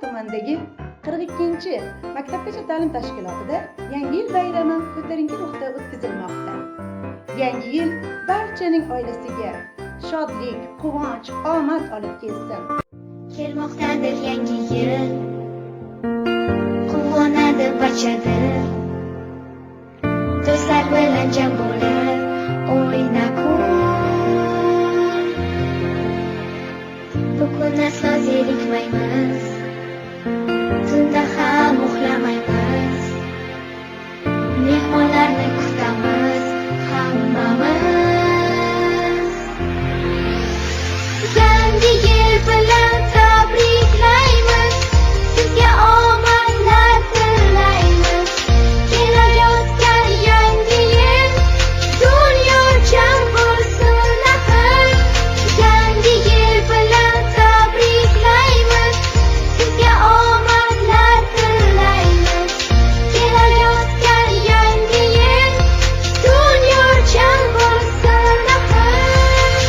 tumanidagi 42 maktabgacha ta'lim tashkilotida Yangi yil bayrami ko'tarinki ruhda o'tkazilmoqda. Yangi yil barchaning oilasiga shodlik, quvonch, omad olib kelsin. Kelmoqdadir yangi yil, quvonadi barchadir. Do'stlar bilan jam bo'lib, o'ynab-kulib. Bugun aslo zerikmaymiz, tunda ham uxlamaymiz. Mehmonlarni kutamiz hammamiz. Yangi yil bilan tabriklaymiz, sizga omadlar tilaymiz. Kelayotgan yangi yil dunyo jam bo'lsin axir. Yangi yil bilan tabriklaymiz, sizga omadlar tilaymiz. Kelayotgan yangi yil dunyo jam bo'lsin axir.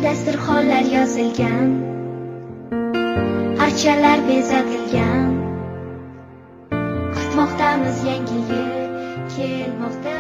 Dasturxonlar yozilgan, archalar bezatilgan. Kutmoqdamiz yangi yil kelmoqda.